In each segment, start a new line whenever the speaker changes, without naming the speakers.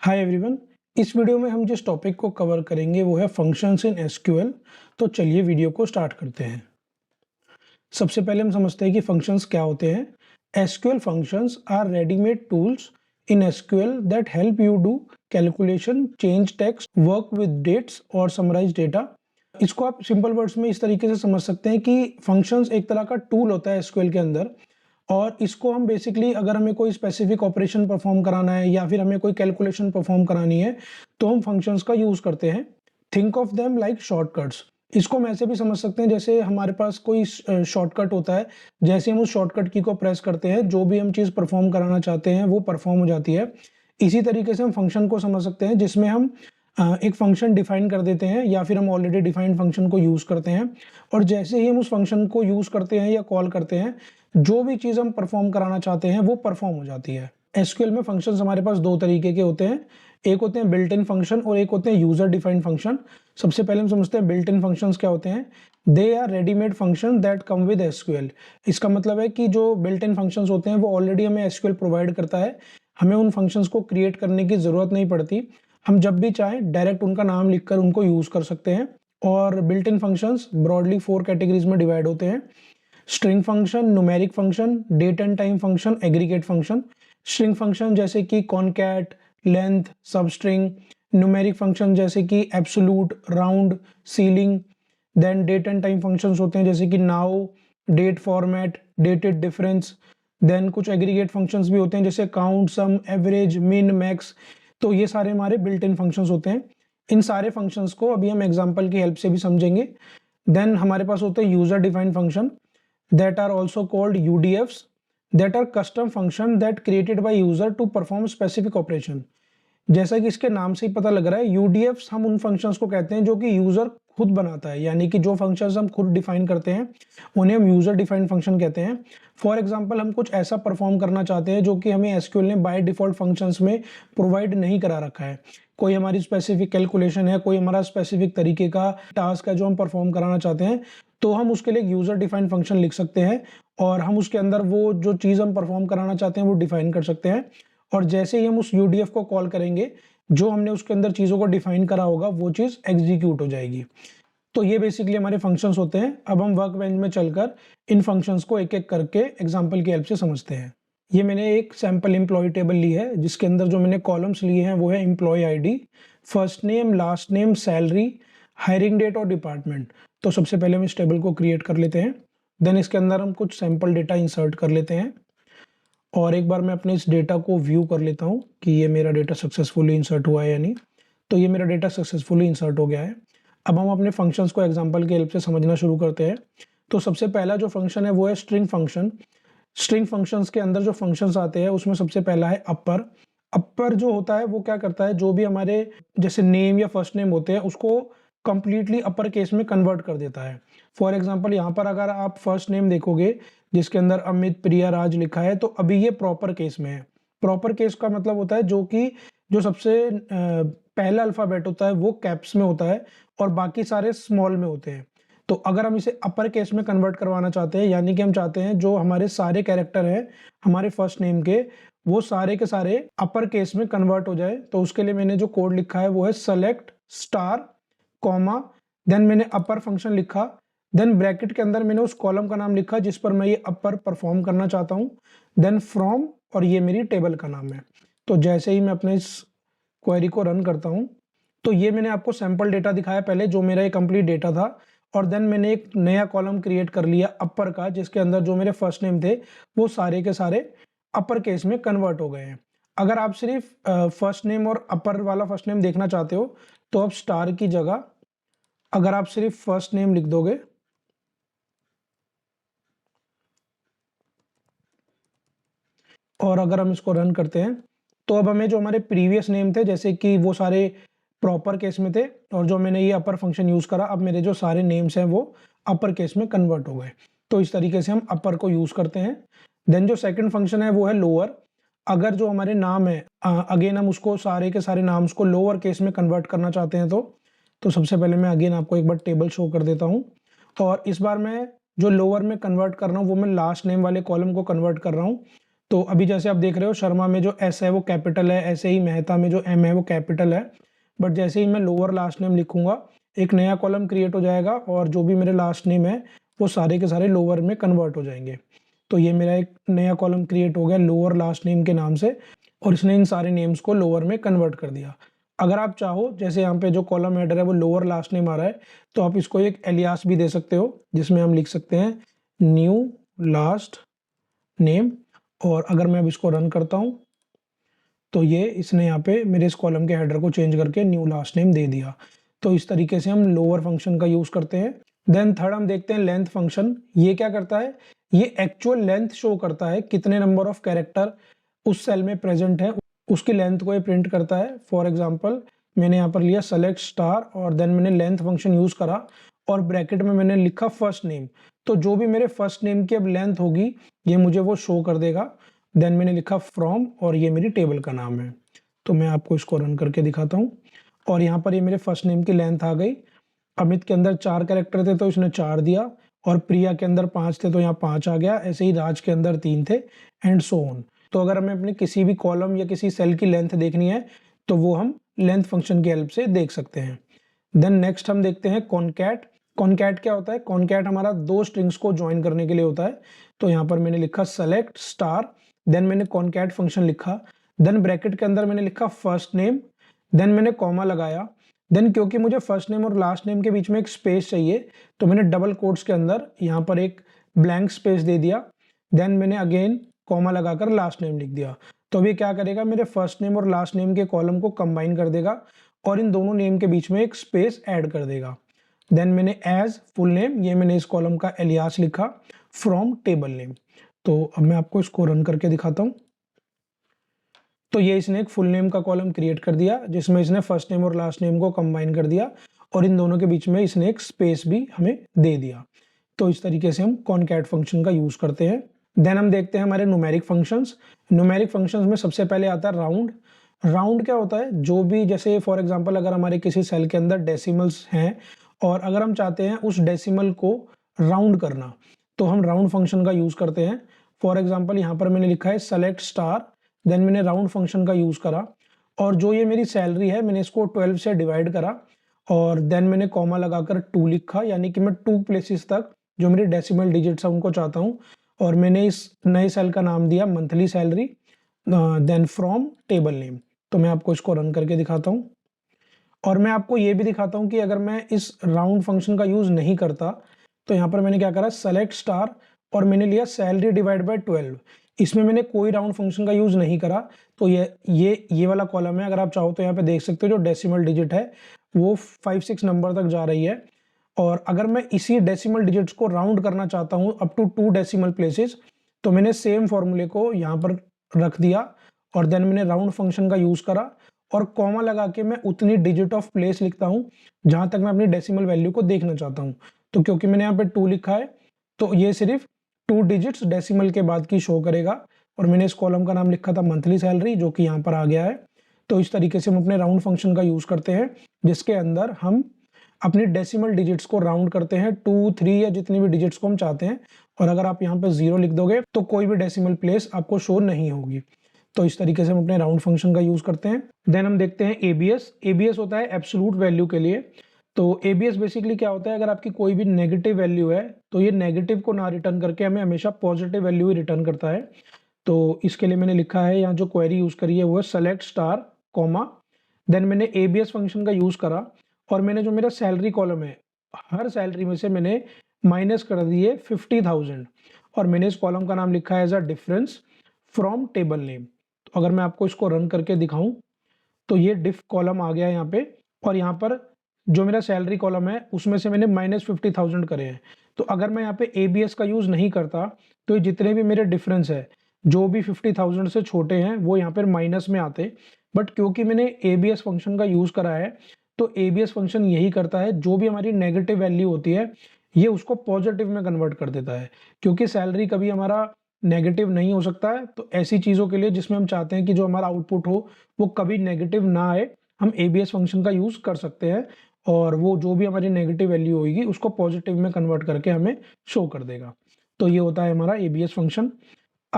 Hi everyone. इस video में हम जिस टॉपिक को कवर करेंगे वो है फंक्शंस इन एसक्यूएल। तो चलिए वीडियो को स्टार्ट करते हैं। सबसे पहले हम समझते हैं कि फंक्शंस क्या होते हैं। SQL functions are readymade tools in SQL that help you do calculation, change text, work with dates और समराइज डेटा। इसको आप सिंपल वर्ड्स में इस तरीके से समझ सकते हैं कि फंक्शंस एक तरह का टूल होता है एसक्यूएल के अंदर, और इसको हम बेसिकली अगर हमें कोई स्पेसिफिक ऑपरेशन परफॉर्म कराना है या फिर हमें कोई कैलकुलेशन परफॉर्म करानी है तो हम फंक्शंस का यूज करते हैं। Think of them like shortcuts. इसको हम ऐसे भी समझ सकते हैं जैसे हमारे पास कोई शॉर्टकट होता है, जैसे हम उस शॉर्टकट की को प्रेस करते हैं जो भी हम चीज़ परफॉर्म कराना चाहते हैं वो परफॉर्म हो जाती है। इसी तरीके से हम फंक्शन को समझ सकते हैं जिसमें हम एक फंक्शन डिफाइन कर देते हैं या फिर हम ऑलरेडी डिफाइंड फंक्शन को यूज़ करते हैं, और जैसे ही हम उस फंक्शन को यूज़ करते हैं या कॉल करते हैं जो भी चीज़ हम परफॉर्म कराना चाहते हैं वो परफॉर्म हो जाती है। एसक्यूएल में फंक्शंस हमारे पास दो तरीके के होते हैं, एक होते हैं बिल्ट इन फंक्शन और एक होते हैं यूजर डिफाइंड फंक्शन। सबसे पहले हम समझते हैं बिल्ट इन फंक्शंस क्या होते हैं। They are readymade function that come with SQL. इसका मतलब है कि जो बिल्ट इन फंक्शंस होते हैं वो ऑलरेडी हमें एसक्यूएल प्रोवाइड करता है, हमें उन फंक्शंस को क्रिएट करने की जरूरत नहीं पड़ती। हम जब भी चाहें डायरेक्ट उनका नाम लिखकर उनको यूज कर सकते हैं। और built in functions broadly 4 categories में डिवाइड होते हैं। String function, numeric function, date and time function, aggregate function. String function जैसे कि concat, length, substring. Numeric function जैसे कि absolute, round, ceiling. Then date and time functions होते हैं जैसे कि now, date format, dated difference. Then कुछ aggregate functions भी होते हैं जैसे count, sum, average, min, max. तो ये सारे हमारे बिल्ट इन फंक्शंस होते हैं। इन सारे फंक्शंस को अभी हम एग्जांपल की हेल्प से भी समझेंगे। देन हमारे पास होते हैं user defined function that are also called UDFs, that are custom function that created by user to perform specific operation। जैसा कि इसके नाम से ही पता लग रहा है, UDFs हम उन फंक्शंस को कहते हैं जो कि यूजर खुद बनाता है, यानी कि जो फंक्शंस हम खुद डिफाइन करते हैं उन्हें हम यूजर डिफाइंड फंक्शन कहते हैं। फॉर एग्जांपल हम कुछ ऐसा परफॉर्म करना चाहते हैं जो कि हमें एसक्यूएल ने बाय डिफॉल्ट फंक्शंस में प्रोवाइड नहीं करा रखा है। कोई हमारी स्पेसिफिक कैलकुलेशन है, कोई हमारा स्पेसिफिक तरीके का टास्क है जो हम परफॉर्म कराना चाहते हैं, तो हम उसके लिए यूजर डिफाइंड फंक्शन लिख सकते हैं और हम उसके अंदर वो जो चीज़ हम परफॉर्म कराना चाहते हैं वो डिफाइन कर सकते हैं। और जैसे ही हम उस यूडीएफ को कॉल करेंगे, जो हमने उसके अंदर चीज़ों को डिफाइन करा होगा वो चीज़ एग्जीक्यूट हो जाएगी। तो ये बेसिकली हमारे फंक्शंस होते हैं। अब हम वर्क बेंच में चलकर इन फंक्शंस को एक एक करके एग्जाम्पल की हेल्प से समझते हैं। ये मैंने एक सैम्पल एम्प्लॉय टेबल ली है जिसके अंदर जो मैंने कॉलम्स लिए हैं वो है employ ID, first name, last name, salary, hiring date और डिपार्टमेंट। तो सबसे पहले हम इस टेबल को क्रिएट कर लेते हैं। देन इसके अंदर हम कुछ सैम्पल डेटा इंसर्ट कर लेते हैं और एक बार मैं अपने इस डेटा को व्यू कर लेता हूँ कि ये मेरा डेटा सक्सेसफुली इंसर्ट हुआ है या नहीं। तो ये मेरा डेटा सक्सेसफुली इंसर्ट हो गया है। अब हम अपने फंक्शंस को एग्जांपल की हेल्प से समझना शुरू करते हैं। तो सबसे पहला जो फंक्शन है वो है स्ट्रिंग फंक्शन। स्ट्रिंग फंक्शंस के अंदर जो फंक्शंस आते हैं उसमें सबसे पहला है अपर। अपर जो होता है वो क्या करता है, जो भी हमारे जैसे नेम या फर्स्ट नेम होते हैं उसको कंप्लीटली अपर केस में कन्वर्ट कर देता है। फॉर एग्जांपल यहाँ पर अगर आप फर्स्ट नेम देखोगे जिसके अंदर अमित, प्रिया, राज लिखा है, तो अभी ये प्रॉपर केस में है। प्रॉपर केस का मतलब होता है जो सबसे पहला अल्फाबेट होता है वो कैप्स में होता है और बाकी सारे स्मॉल में होते हैं। तो अगर हम इसे अपर केस में कन्वर्ट करवाना चाहते हैं, यानी कि हम चाहते हैं जो हमारे सारे कैरेक्टर हैं हमारे फर्स्ट नेम के वो सारे के सारे अपर केस में कन्वर्ट हो जाए, तो उसके लिए मैंने जो कोड लिखा है वो है सेलेक्ट स्टार कॉमा, देन मैंने अपर फंक्शन लिखा, देन ब्रैकेट के अंदर मैंने उस कॉलम का नाम लिखा जिस पर मैं ये अपर परफॉर्म करना चाहता हूँ, देन फ्रॉम, और ये मेरी टेबल का नाम है। तो जैसे ही मैं अपने इस क्वेरी को रन करता हूँ तो ये मैंने आपको सैंपल डेटा दिखाया पहले जो मेरा ये कंप्लीट डेटा था, और देन मैंने एक नया कॉलम क्रिएट कर लिया अपर का जिसके अंदर जो मेरे फर्स्ट नेम थे वो सारे के सारे अपर केस में कन्वर्ट हो गए हैं। अगर आप सिर्फ फर्स्ट नेम और अपर वाला फर्स्ट नेम देखना चाहते हो तो आप स्टार की जगह अगर आप सिर्फ फर्स्ट नेम लिख दोगे और अगर हम इसको रन करते हैं तो अब हमें जो हमारे प्रीवियस नेम थे जैसे कि वो सारे प्रॉपर केस में थे और जो मैंने ये अपर फंक्शन यूज करा, अब मेरे जो सारे नेम्स हैं वो अपर केस में कन्वर्ट हो गए। तो इस तरीके से हम अपर को यूज करते हैं। देन जो सेकंड फंक्शन है वो है लोअर। अगर जो हमारे नाम है अगेन हम उसको सारे के सारे नाम्स को लोअर केस में कन्वर्ट करना चाहते हैं तो सबसे पहले मैं अगेन आपको एक बार टेबल शो कर देता हूँ और इस बार मैं जो लोअर में कन्वर्ट कर रहा हूँ वो मैं लास्ट नेम वाले कॉलम को कन्वर्ट कर रहा हूँ। तो अभी जैसे आप देख रहे हो शर्मा में जो एस है वो कैपिटल है, ऐसे ही मेहता में जो एम है वो कैपिटल है। बट जैसे ही मैं लोअर लास्ट नेम लिखूंगा एक नया कॉलम क्रिएट हो जाएगा और जो भी मेरे लास्ट नेम है वो सारे के सारे लोअर में कन्वर्ट हो जाएंगे। तो ये मेरा एक नया कॉलम क्रिएट हो गया लोअर लास्ट नेम के नाम से, और इसने इन सारे नेम्स को लोअर में कन्वर्ट कर दिया। अगर आप चाहो, जैसे यहाँ पे जो कॉलम हेडर है वो लोअर लास्ट नेम आ रहा है, तो आप इसको एक एलियास भी दे सकते हो जिसमें हम लिख सकते हैं न्यू लास्ट नेम। और अगर मैं अब इसको रन करता हूँ तो ये इसने यहाँ पे मेरे इस कॉलम के हेडर को चेंज करके न्यू लास्ट नेम दे दिया। तो इस तरीके से हम लोअर फंक्शन का यूज करते हैं। देन थर्ड हम देखते हैं लेंथ फंक्शन। ये क्या करता है, ये एक्चुअल लेंथ शो करता है, कितने नंबर ऑफ कैरेक्टर उस सेल में प्रेजेंट है उसकी लेंथ को ये प्रिंट करता है। फॉर एग्जाम्पल मैंने यहाँ पर लिया सेलेक्ट स्टार और देन मैंने लेंथ फंक्शन यूज करा और ब्रैकेट में मैंने लिखा फर्स्ट नेम। तो जो भी मेरे फर्स्ट नेम की अब लेंथ होगी ये मुझे वो शो कर देगा। देन मैंने लिखा फ्रॉम और ये मेरी टेबल का नाम है। तो मैं आपको इसको रन करके दिखाता हूँ और यहाँ पर ये मेरे फर्स्ट नेम की लेंथ आ गई। अमित के अंदर 4 कैरेक्टर थे तो इसने 4 दिया, और प्रिया के अंदर 5 थे तो यहाँ 5 आ गया। ऐसे ही राज के अंदर 3 थे एंड सो ऑन। तो अगर हमें अपने किसी भी कॉलम या किसी सेल की लेंथ देखनी है तो वो हम लेंथ फंक्शन की हेल्प से देख सकते हैं। देन नेक्स्ट हम देखते हैं कॉनकैट। कॉनकैट क्या होता है, कॉनकैट हमारा 2 स्ट्रिंग्स को ज्वाइन करने के लिए होता है। तो यहाँ पर मैंने लिखा सेलेक्ट स्टार, देन मैंने कॉनकैट फंक्शन लिखा, देन ब्रैकेट के अंदर मैंने लिखा फर्स्ट नेम, देन मैंने कॉमा लगाया। देन क्योंकि मुझे फर्स्ट नेम और लास्ट नेम के बीच में एक स्पेस चाहिए तो मैंने डबल कोट्स के अंदर यहाँ पर एक ब्लैंक स्पेस दे दिया। देन मैंने अगेन कॉमा लगाकर लास्ट नेम लिख दिया। तो अभी क्या करेगा, मेरे फर्स्ट नेम और लास्ट नेम के कॉलम को कंबाइन कर देगा और इन दोनों नेम के बीच में एक स्पेस ऐड कर देगा। देन मैंने एज फुल नेम, ये मैंने इस कॉलम का एलियास लिखा फ्रॉम टेबल नेम। तो अब मैं आपको इसको रन करके दिखाता हूँ। तो ये इसने एक फुल नेम का कॉलम क्रिएट कर दिया जिसमें इसने फर्स्ट नेम और लास्ट नेम को कंबाइन कर दिया और इन दोनों के बीच में इसने एक स्पेस भी हमें दे दिया। तो इस तरीके से हम कॉनकैट फंक्शन का यूज करते हैं। देन हम देखते हैं हमारे न्यूमेरिक फंक्शंस। न्यूमेरिक फंक्शंस में सबसे पहले आता है राउंड। राउंड क्या होता है, जो भी जैसे फॉर एग्जांपल अगर हमारे किसी सेल के अंदर डेसिमल्स हैं और अगर हम चाहते हैं उस डेसिमल को राउंड करना तो हम राउंड फंक्शन का यूज करते हैं। फॉर एग्जांपल यहाँ पर मैंने लिखा है सेलेक्ट स्टार, देन मैंने राउंड फंक्शन का यूज करा और जो ये मेरी सैलरी है मैंने इसको 12 से डिवाइड करा और देन मैंने कॉमा लगाकर 2 लिखा, यानी कि मैं 2 प्लेसेस तक जो मेरे डेसिमल डिजिट्स है उनको चाहता हूँ। और मैंने इस नए सेल का नाम दिया monthly salary, then from table name. तो मैं आपको इसको रन करके दिखाता हूँ और मैं आपको ये भी दिखाता हूँ कि अगर मैं इस राउंड फंक्शन का यूज नहीं करता तो यहाँ पर मैंने क्या करा, सेलेक्ट स्टार और मैंने लिया सैलरी डिवाइड बाय 12। इसमें मैंने कोई राउंड फंक्शन का यूज नहीं करा। तो ये वाला कॉलम है, अगर आप चाहो तो यहाँ पे देख सकते हो जो डेसिमल डिजिट है वो 5-6 नंबर तक जा रही है। और अगर मैं इसी डेसिमल डिजिट्स को राउंड करना चाहता हूँ अप टू 2 डेसिमल प्लेसेस तो मैंने सेम फॉर्मूले को यहाँ पर रख दिया और देन मैंने राउंड फंक्शन का यूज करा और कॉमा लगा के मैं उतनी डिजिट ऑफ प्लेस लिखता हूँ जहां तक मैं अपनी डेसिमल वैल्यू को देखना चाहता हूँ। तो क्योंकि मैंने यहाँ पे 2 लिखा है तो ये सिर्फ 2 डिजिट्स डेसिमल के बाद की शो करेगा और मैंने इस कॉलम का नाम लिखा था मंथली सैलरी जो कि यहाँ पर आ गया है। तो इस तरीके से हम अपने राउंड फंक्शन का यूज करते हैं जिसके अंदर हम अपनी डेसिमल डिजिट्स को राउंड करते हैं 2, 3 या जितनी भी डिजिट्स को हम चाहते हैं। और अगर आप यहाँ पे 0 लिख दोगे तो कोई भी डेसिमल प्लेस आपको शो नहीं होगी। तो इस तरीके से हम अपने राउंड फंक्शन का यूज करते हैं। देन हम देखते हैं एबीएस। एबीएस होता है एब्सोल्यूट वैल्यू के लिए। तो एबीएस बेसिकली क्या होता है, अगर आपकी कोई भी नेगेटिव वैल्यू है तो ये नेगेटिव को ना रिटर्न करके हमें हमेशा पॉजिटिव वैल्यू ही रिटर्न करता है। तो इसके लिए मैंने लिखा है, यहाँ जो क्वेरी यूज करी है वो है सेलेक्ट स्टार कॉमा, देन मैंने एबीएस फंक्शन का यूज करा और मैंने जो मेरा सैलरी कॉलम है हर सैलरी में से मैंने माइनस कर दिए 50,000 और मैंने इस कॉलम का नाम लिखा है as a difference from table name. तो अगर मैं आपको इसको रन करके दिखाऊं तो ये डिफ कॉलम आ गया यहाँ पे और यहाँ पर जो मेरा सैलरी कॉलम है उसमें से मैंने -50,000 करे हैं। तो अगर मैं यहाँ पे एबीएस का यूज नहीं करता तो ये जितने भी मेरे डिफरेंस है जो भी 50,000 से छोटे हैं वो यहाँ पर माइनस में आते। बट क्योंकि मैंने एबीएस फंक्शन का यूज करा है तो एबीएस फंक्शन यही करता है, जो भी हमारी नेगेटिव वैल्यू होती है ये उसको पॉजिटिव में कन्वर्ट कर देता है। क्योंकि सैलरी कभी हमारा नेगेटिव नहीं हो सकता है तो ऐसी चीज़ों के लिए जिसमें हम चाहते हैं कि जो हमारा आउटपुट हो वो कभी नेगेटिव ना आए, हम एबीएस फंक्शन का यूज़ कर सकते हैं और वो जो भी हमारी नेगेटिव वैल्यू होगी उसको पॉजिटिव में कन्वर्ट करके हमें शो कर देगा। तो ये होता है हमारा एबीएस फंक्शन।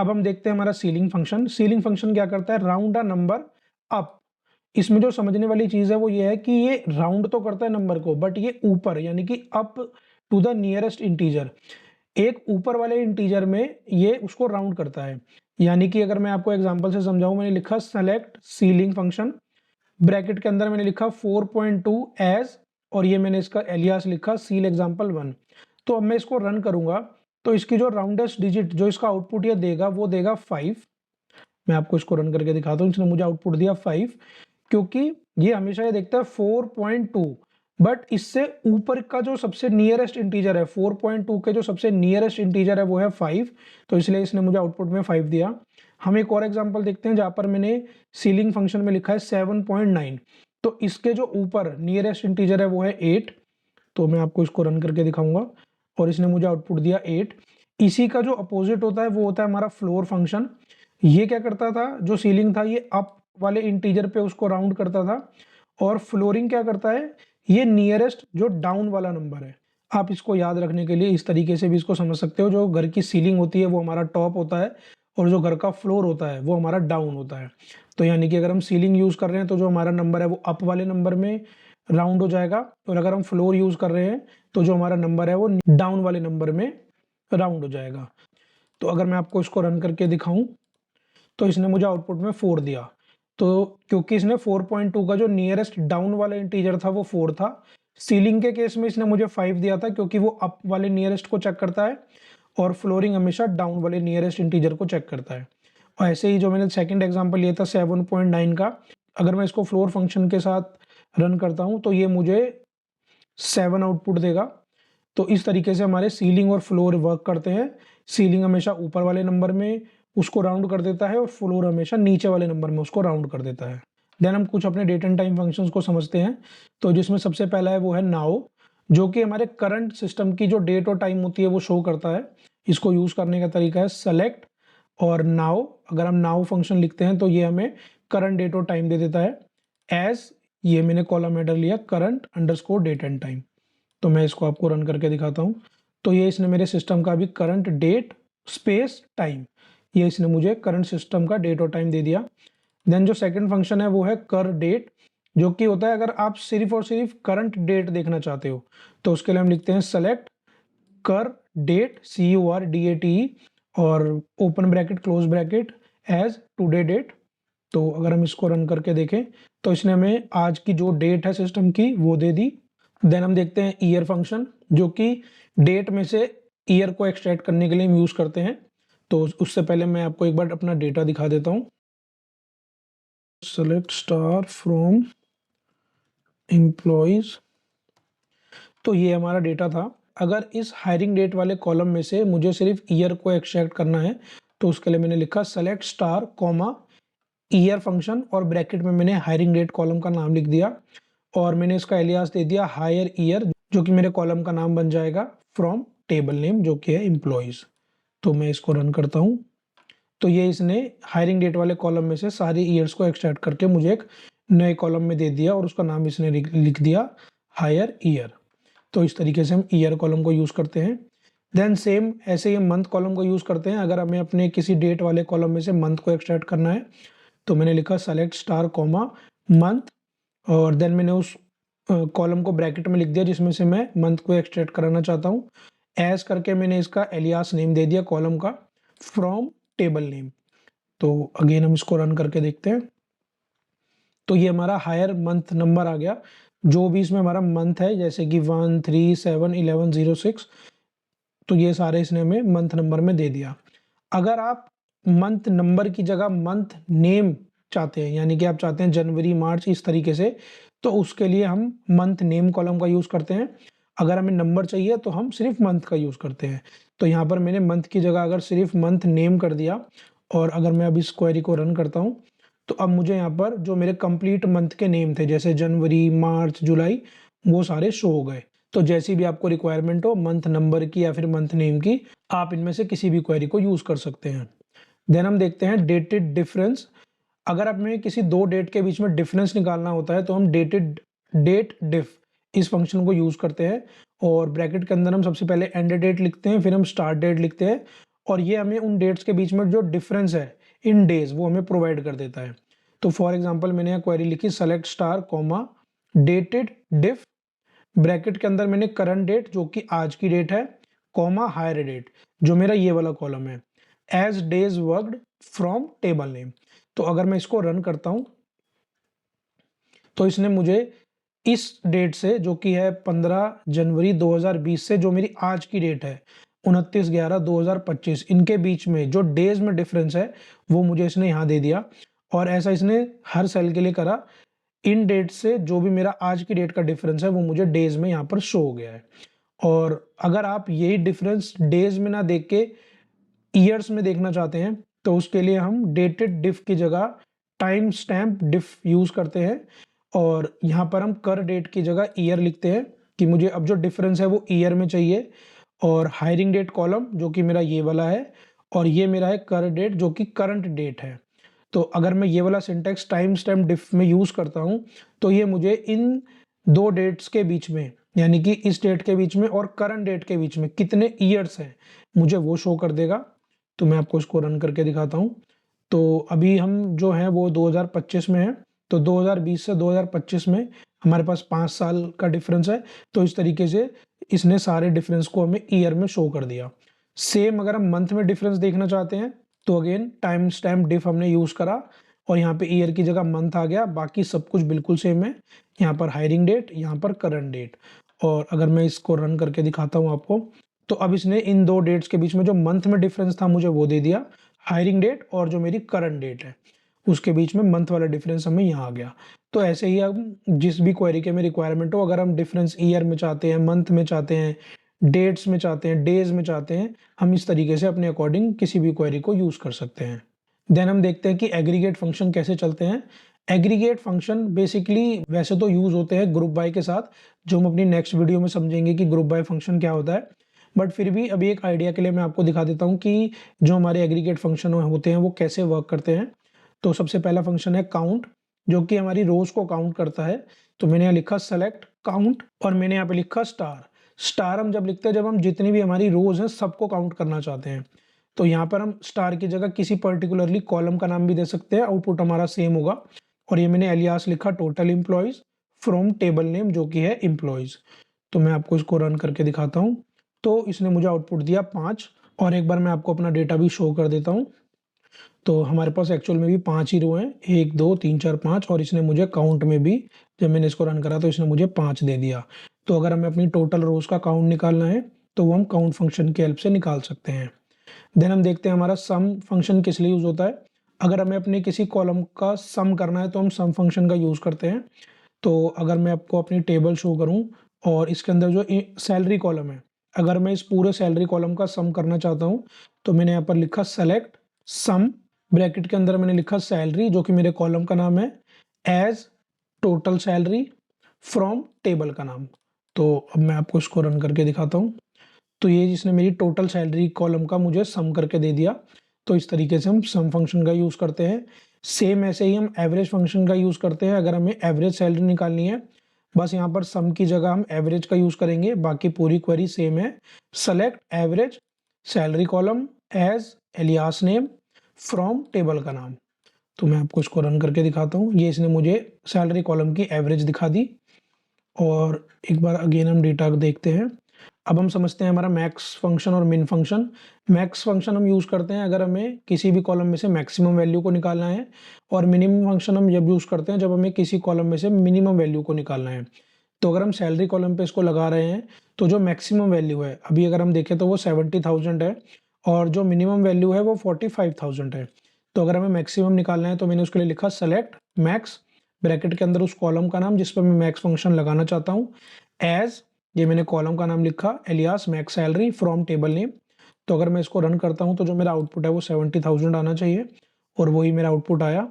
अब हम देखते हैं हमारा सीलिंग फंक्शन। सीलिंग फंक्शन क्या करता है, राउंड अ नंबर अप। इसमें जो समझने वाली चीज है वो ये है कि ये राउंड तो करता है नंबर को, बट ये ऊपर यानी कि up to the nearest integer, एक ऊपर वाले इंटीजर में ये उसको राउंड करता है। यानी कि अगर मैं आपको एग्जांपल से समझाऊं, मैंने लिखा सेलेक्ट सीलिंग फंक्शन, ब्रैकेट के अंदर मैंने लिखा 4.2 एज, और ये मैंने इसका एलियास लिखा सील एग्जांपल 1। तो अब मैं इसको रन करूंगा तो इसकी जो राउंडेस्ट डिजिट जो इसका आउटपुट ये देगा वो देगा 5। मैं आपको इसको रन करके दिखाता हूँ। इसने मुझे आउटपुट दिया 5, क्योंकि ये हमेशा ये देखता है 4.2, बट इससे ऊपर का जो सबसे नियरेस्ट इंटीजर है, 4.2 के जो सबसे नियरेस्ट इंटीजर है वो है 5, तो इसलिए इसने मुझे आउटपुट में 5 दिया। हम एक और एग्जांपल देखते हैं जहां पर मैंने सीलिंग फंक्शन में लिखा है 7.9, तो इसके जो ऊपर नियरेस्ट इंटीजर है वो है 8। तो मैं आपको इसको रन करके दिखाऊंगा और इसने मुझे आउटपुट दिया 8। इसी का जो अपोजिट होता है वो होता है हमारा फ्लोर फंक्शन। ये क्या करता था, जो सीलिंग था ये अप वाले इंटीजर पे उसको राउंड करता था, और फ्लोरिंग क्या करता है, ये नियरेस्ट जो डाउन वाला नंबर है। आप इसको याद रखने के लिए इस तरीके से भी इसको समझ सकते हो, जो घर की सीलिंग होती है वो हमारा टॉप होता है, और जो घर का फ्लोर होता है वो हमारा डाउन होता है। तो यानी कि अगर हम सीलिंग यूज कर रहे हैं तो जो हमारा नंबर है वो अप वाले नंबर में राउंड हो जाएगा, और अगर हम फ्लोर यूज कर रहे हैं तो जो हमारा नंबर है वो डाउन वाले नंबर में राउंड हो जाएगा। तो अगर मैं आपको इसको रन करके दिखाऊं तो इसने मुझे आउटपुट में 4 दिया। तो क्योंकि इसने 4.2 का जो नियरेस्ट डाउन वाला इंटीजर था वो 4 था। सीलिंग के केस में इसने मुझे 5 दिया था क्योंकि वो अप वाले नियरेस्ट को चेक करता है, और फ्लोरिंग हमेशा डाउन वाले नियरेस्ट इंटीजर को चेक करता है। और ऐसे ही जो मैंने सेकंड एग्जांपल लिया था 7.9 का, अगर मैं इसको फ्लोर फंक्शन के साथ रन करता हूं तो ये मुझे 7 आउटपुट देगा। तो इस तरीके से हमारे सीलिंग और फ्लोर वर्क करते हैं। सीलिंग हमेशा ऊपर वाले नंबर में उसको राउंड कर देता है, और फ्लोर हमेशा नीचे वाले नंबर में उसको राउंड कर देता है। देन हम कुछ अपने डेट एंड टाइम फंक्शंस को समझते हैं। तो जिसमें सबसे पहला है वो है नाउ, जो कि हमारे करंट सिस्टम की जो डेट और टाइम होती है वो शो करता है। इसको यूज करने का तरीका है सेलेक्ट और नाउ। अगर हम नाउ फंक्शन लिखते हैं तो ये हमें करंट डेट और टाइम दे देता है। एज, ये मैंने कॉलम हेडर लिया current underscore date and time. तो मैं इसको आपको रन करके दिखाता हूँ। तो ये इसने मेरे सिस्टम का भी करंट डेट स्पेस टाइम, ये इसने मुझे करंट सिस्टम का डेट और टाइम दे दिया। देन जो सेकंड फंक्शन है वो है कर डेट, जो कि होता है अगर आप सिर्फ और सिर्फ करंट डेट देखना चाहते हो तो उसके लिए हम लिखते हैं सेलेक्ट कर डेट CURDATE और open bracket close bracket as today date. तो अगर हम इसको रन करके देखें तो इसने हमें आज की जो डेट है सिस्टम की वो दे दी। देन हम देखते हैं ईयर फंक्शन, जो कि डेट में से ईयर को एक्सट्रैक्ट करने के लिए हम यूज करते हैं। तो उससे पहले मैं आपको एक बार अपना डेटा दिखा देता हूँ। सेलेक्ट स्टार फ्रॉम एम्प्लॉयज, तो ये हमारा डेटा था। अगर इस हायरिंग डेट वाले कॉलम में से मुझे सिर्फ ईयर को एक्सट्रैक्ट करना है तो उसके लिए मैंने लिखा select star comma year function, और ब्रैकेट में मैंने हायरिंग डेट कॉलम का नाम लिख दिया, और मैंने इसका एलियास दे दिया हायर ईयर, जो कि मेरे कॉलम का नाम बन जाएगा फ्रॉम टेबल नेम, जो कि है एम्प्लॉयज। तो मैं इसको रन करता हूँ तो ये इसने हायरिंग डेट वाले कॉलम में से सारे ईयर्स को एक्सट्रैक्ट करके मुझे एक नए कॉलम में दे दिया, और उसका नाम इसने लिख दिया हायर ईयर। तो इस तरीके से हम ईयर कॉलम को यूज करते हैं। देन सेम ऐसे ही हम मंथ कॉलम को यूज करते हैं। अगर हमें अपने किसी डेट वाले कॉलम में से मंथ को एक्सट्रैक्ट करना है तो मैंने लिखा सेलेक्ट स्टार कॉमा मंथ, और देन मैंने उस कॉलम को ब्रैकेट में लिख दिया जिसमें से मैं मंथ को एक्सट्रैक्ट कराना चाहता हूँ। एज करके मैंने इसका एलियास नेम दे दिया कॉलम का फ्रॉम टेबल नेम। तो अगेन हम इसको रन करके देखते हैं तो ये हमारा हायर मंथ नंबर आ गया। जो भी इसमें हमारा मंथ है जैसे कि 1, 3, 7, 11, 06, तो ये सारे इसने हमें मंथ नंबर में दे दिया। अगर आप मंथ नंबर की जगह मंथ नेम चाहते हैं, यानी कि आप चाहते हैं जनवरी मार्च इस तरीके से, तो उसके लिए हम मंथ नेम कॉलम का यूज करते हैं। अगर हमें नंबर चाहिए तो हम सिर्फ मंथ का यूज करते हैं। तो यहाँ पर मैंने मंथ की जगह अगर सिर्फ मंथ नेम कर दिया, और अगर मैं अब इस क्वेरी को रन करता हूँ तो अब मुझे यहाँ पर जो मेरे कंप्लीट मंथ के नेम थे जैसे जनवरी, मार्च, जुलाई, वो सारे शो हो गए। तो जैसी भी आपको रिक्वायरमेंट हो मंथ नंबर की या फिर मंथ नेम की, आप इनमें से किसी भी क्वेरी को यूज कर सकते हैं। देन हम देखते हैं डेटेड डिफरेंस। अगर हमें किसी दो डेट के बीच में डिफरेंस निकालना होता है तो हम डेटेड डेट डिफ इस फंक्शन को यूज करते हैं, और ब्रैकेट के अंदर हम सबसे पहले एंड डेट लिखते हैं, फिर हम स्टार्ट डेट लिखते हैं, और ये हमें उन डेट्स के बीच में जो डिफरेंस है इन डेज वो हमें प्रोवाइड कर देता है। तो फॉर एग्जांपल मैंने यहाँ क्वेरी लिखी सेलेक्ट स्टार कॉमा डेटेड डिफ, ब्रैकेट के अंदर मैंने करंट डेट जो कि आज की डेट है, कॉमा हायर डेट जो मेरा ये वाला कॉलम है, as days worked from table name. तो अगर मैं इसको रन करता हूं तो इसने मुझे इस डेट से जो कि है 15 जनवरी 2020 से जो मेरी आज की डेट है 29/11/2025 इनके बीच में जो डेज में डिफरेंस है वो मुझे इसने यहाँ दे दिया। और ऐसा इसने हर सेल के लिए करा। इन डेट से जो भी मेरा आज की डेट का डिफरेंस है वो मुझे डेज में यहाँ पर शो हो गया है। और अगर आप यही डिफरेंस डेज में ना देख के ईयर्स में देखना चाहते हैं तो उसके लिए हम डेटेड डिफ की जगह टाइम स्टैम्प डिफ यूज करते हैं और यहाँ पर हम कर डेट की जगह ईयर लिखते हैं कि मुझे अब जो डिफरेंस है वो ईयर में चाहिए। और हायरिंग डेट कॉलम जो कि मेरा ये वाला है और ये मेरा है कर डेट जो कि करंट डेट है। तो अगर मैं ये वाला सिंटेक्स टाइम स्टैम्प डिफ में यूज करता हूँ तो ये मुझे इन दो डेट्स के बीच में यानी कि इस डेट के बीच में और करंट डेट के बीच में कितने ईयर्स हैं मुझे वो शो कर देगा। तो मैं आपको इसको रन करके दिखाता हूँ। तो अभी हम जो है वो 2025 में है, तो 2020 से 2025 में हमारे पास 5 साल का डिफरेंस है। तो इस तरीके से इसने सारे डिफरेंस को हमें ईयर में शो कर दिया। सेम अगर हम मंथ में डिफरेंस देखना चाहते हैं तो अगेन टाइम स्टैम्प डिफ हमने यूज करा और यहाँ पे ईयर की जगह मंथ आ गया, बाकी सब कुछ बिल्कुल सेम है। यहाँ पर हायरिंग डेट, यहाँ पर करंट डेट। और अगर मैं इसको रन करके दिखाता हूँ आपको तो अब इसने इन दो डेट्स के बीच में जो मंथ में डिफरेंस था मुझे वो दे दिया, हायरिंग डेट और जो मेरी करंट डेट है उसके बीच में मंथ वाला डिफरेंस हमें यहाँ आ गया। तो ऐसे ही हम जिस भी क्वेरी के में रिक्वायरमेंट हो, अगर हम डिफरेंस ईयर में चाहते हैं, मंथ में चाहते हैं, डेट्स में चाहते हैं, डेज में चाहते हैं, हम इस तरीके से अपने अकॉर्डिंग किसी भी क्वेरी को यूज कर सकते हैं। देन हम देखते हैं कि एग्रीगेट फंक्शन कैसे चलते हैं। एग्रीगेट फंक्शन बेसिकली वैसे तो यूज होते हैं ग्रुप बाय के साथ, जो हम अपनी नेक्स्ट वीडियो में समझेंगे कि ग्रुप बाय फंक्शन क्या होता है। बट फिर भी अभी एक आइडिया के लिए मैं आपको दिखा देता हूँ कि जो हमारे एग्रीगेट फंक्शन होते हैं वो कैसे वर्क करते हैं। तो सबसे पहला फंक्शन है काउंट जो कि हमारी रोज को काउंट करता है। तो मैंने यहाँ लिखा सेलेक्ट काउंट और मैंने यहाँ पे लिखा स्टार। स्टार हम जब लिखते हैं जब हम जितनी भी हमारी रोज हैं सबको काउंट करना चाहते हैं। तो यहाँ पर हम स्टार की जगह किसी पर्टिकुलरली कॉलम का नाम भी दे सकते हैं, आउटपुट हमारा सेम होगा। और ये मैंने एलियास लिखा total employees from table name जो कि है एम्प्लॉयज। तो मैं आपको इसको रन करके दिखाता हूँ। तो इसने मुझे आउटपुट दिया 5। और एक बार मैं आपको अपना डेटा भी शो कर देता हूँ। तो हमारे पास एक्चुअल में भी 5 ही रो हैं, 1 2 3 4 5। और इसने मुझे काउंट में भी जब मैंने इसको रन करा तो इसने मुझे 5 दे दिया। तो अगर हमें अपनी टोटल रोज का काउंट निकालना है तो वो हम काउंट फंक्शन की हेल्प से निकाल सकते हैं। देन हम देखते हैं हमारा सम फंक्शन किस लिए यूज होता है। अगर हमें अपने किसी कॉलम का सम करना है तो हम सम फंक्शन का यूज करते हैं। तो अगर मैं आपको अपनी टेबल शो करूं और इसके अंदर जो सैलरी कॉलम है, अगर मैं इस पूरे सैलरी कॉलम का सम करना चाहता हूं तो मैंने यहाँ पर लिखा सेलेक्ट सम, ब्रैकेट के अंदर मैंने लिखा सैलरी जो कि मेरे कॉलम का नाम है, as total salary from table का नाम। तो अब मैं आपको इसको रन करके दिखाता हूँ। तो ये जिसने मेरी टोटल सैलरी कॉलम का मुझे सम करके दे दिया। तो इस तरीके से हम सम फंक्शन का यूज करते हैं। सेम ऐसे ही हम एवरेज फंक्शन का यूज करते हैं अगर हमें एवरेज सैलरी निकालनी है। बस यहाँ पर सम की जगह हम एवरेज का यूज करेंगे, बाकी पूरी क्वेरी सेम है। Select average salary column as alias name from table का नाम। तो मैं आपको इसको रन करके दिखाता हूँ। ये इसने मुझे सैलरी कॉलम की एवरेज दिखा दी। और एक बार अगेन हम डेटा देखते हैं। अब हम समझते हैं हमारा मैक्स फंक्शन और मिन फंक्शन। मैक्स फंक्शन हम यूज करते हैं अगर हमें किसी भी कॉलम में से मैक्सिमम वैल्यू को निकालना है, और मिनिमम फंक्शन हम जब यूज करते हैं जब हमें किसी कॉलम में से मिनिमम वैल्यू को निकालना है। तो अगर हम सैलरी कॉलम पे इसको लगा रहे हैं तो जो मैक्सिमम वैल्यू है अभी अगर हम देखें तो वो 70,000 है और जो मिनिमम वैल्यू है वो 45,000 है। तो अगर हमें मैक्सिमम निकालना है तो मैंने उसके लिए लिखा सेलेक्ट मैक्स, ब्रैकेट के अंदर उस कॉलम का नाम जिस पर मैं मैक्स फंक्शन लगाना चाहता हूँ, एज ये मैंने कॉलम का नाम लिखा alias max salary from table name. तो अगर मैं इसको रन करता हूँ तो जो मेरा आउटपुट है वो 70,000 आना चाहिए और वही मेरा आउटपुट आया।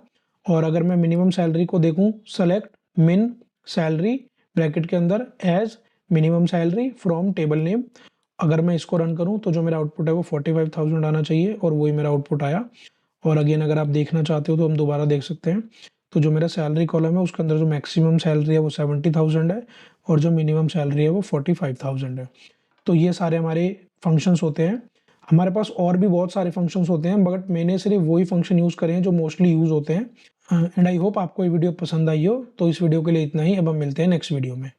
और अगर मैं मिनिमम सैलरी को देखूँ, सेलेक्ट मिन सैलरी ब्रैकेट के अंदर as minimum salary from table name. अगर मैं इसको रन करूँ तो जो मेरा आउटपुट है वो 45,000 आना चाहिए और वही मेरा आउटपुट आया। और अगेन अगर आप देखना चाहते हो तो हम दोबारा देख सकते हैं। तो जो मेरा सैलरी कॉलम है उसके अंदर जो मैक्सिमम सैलरी है वो 70,000 है और जो मिनिमम सैलरी है वो 45,000 है। तो ये सारे हमारे फंक्शंस होते हैं। हमारे पास और भी बहुत सारे फंक्शंस होते हैं, बट मैंने सिर्फ वही फंक्शन यूज़ करे हैं जो मोस्टली यूज़ होते हैं। एंड आई होप आपको ये वीडियो पसंद आई हो। तो इस वीडियो के लिए इतना ही। अब हम मिलते हैं नेक्स्ट वीडियो में।